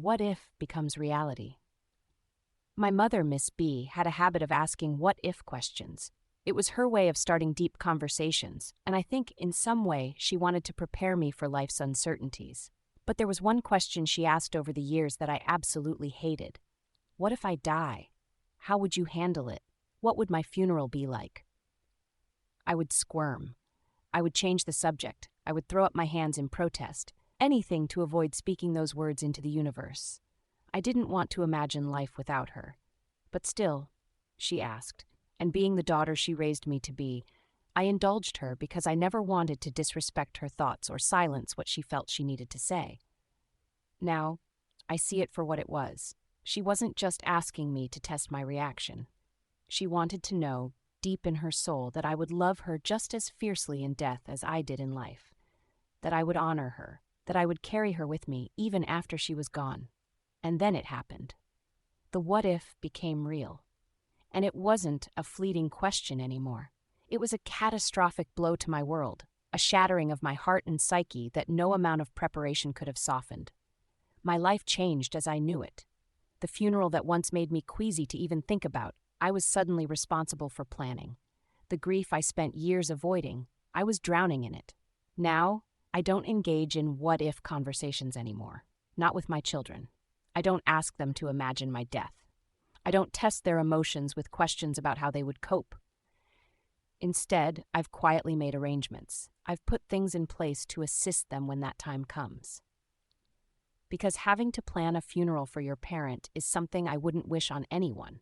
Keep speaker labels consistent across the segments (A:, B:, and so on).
A: what if becomes reality. My mother, Miss B, had a habit of asking what if questions. It was her way of starting deep conversations, and I think in some way she wanted to prepare me for life's uncertainties. But there was one question she asked over the years that I absolutely hated. What if I die? How would you handle it? What would my funeral be like? I would squirm. I would change the subject. I would throw up my hands in protest. Anything to avoid speaking those words into the universe. I didn't want to imagine life without her. But still, she asked, and being the daughter she raised me to be, I indulged her because I never wanted to disrespect her thoughts or silence what she felt she needed to say. Now, I see it for what it was. She wasn't just asking me to test my reaction. She wanted to know, deep in her soul, that I would love her just as fiercely in death as I did in life, that I would honor her, that I would carry her with me even after she was gone. And then it happened. The what if became real. And it wasn't a fleeting question anymore. It was a catastrophic blow to my world, a shattering of my heart and psyche that no amount of preparation could have softened. My life changed as I knew it. The funeral that once made me queasy to even think about, I was suddenly responsible for planning. The grief I spent years avoiding, I was drowning in it. Now, I don't engage in what-if conversations anymore. Not with my children. I don't ask them to imagine my death. I don't test their emotions with questions about how they would cope. Instead, I've quietly made arrangements. I've put things in place to assist them when that time comes. Because having to plan a funeral for your parent is something I wouldn't wish on anyone.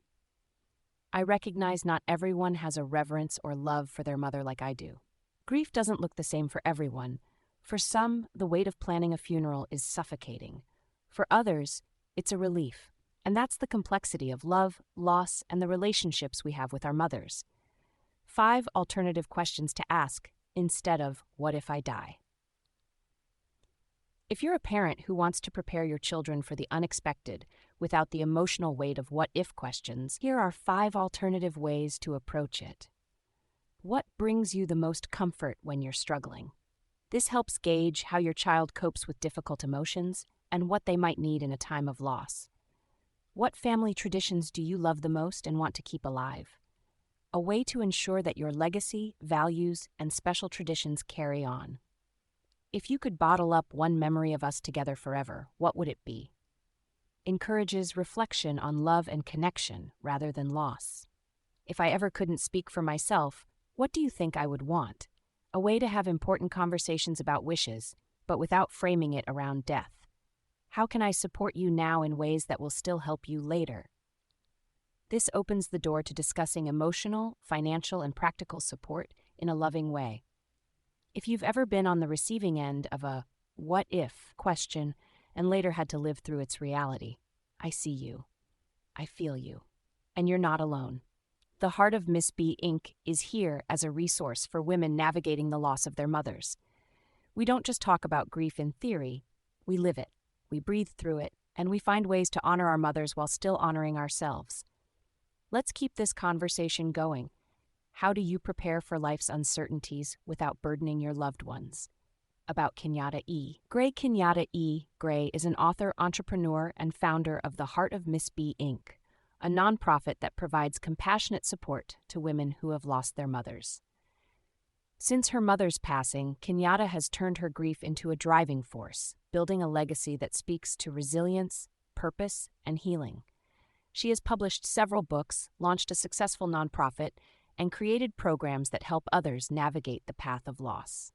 A: I recognize not everyone has a reverence or love for their mother like I do. Grief doesn't look the same for everyone. For some, the weight of planning a funeral is suffocating. For others, it's a relief. And that's the complexity of love, loss, and the relationships we have with our mothers. 5 alternative questions to ask instead of, what if I die? If you're a parent who wants to prepare your children for the unexpected without the emotional weight of what-if questions, here are 5 alternative ways to approach it. What brings you the most comfort when you're struggling? This helps gauge how your child copes with difficult emotions and what they might need in a time of loss. What family traditions do you love the most and want to keep alive? A way to ensure that your legacy, values, and special traditions carry on. If you could bottle up one memory of us together forever, what would it be? Encourages reflection on love and connection rather than loss. If I ever couldn't speak for myself, what do you think I would want? A way to have important conversations about wishes, but without framing it around death. How can I support you now in ways that will still help you later? This opens the door to discussing emotional, financial, and practical support in a loving way. If you've ever been on the receiving end of a what if question and later had to live through its reality, I see you. I feel you. And you're not alone. The Heart of Miss B Inc. is here as a resource for women navigating the loss of their mothers. We don't just talk about grief in theory, we live it, we breathe through it, and we find ways to honor our mothers while still honoring ourselves. Let's keep this conversation going. How do you prepare for life's uncertainties without burdening your loved ones? About Kenyatta E. Gray. Kenyatta E. Gray is an author, entrepreneur, and founder of the Heart of Miss B Inc., a nonprofit that provides compassionate support to women who have lost their mothers. Since her mother's passing, Kenyatta has turned her grief into a driving force, building a legacy that speaks to resilience, purpose, and healing. She has published several books, launched a successful nonprofit, and created programs that help others navigate the path of loss.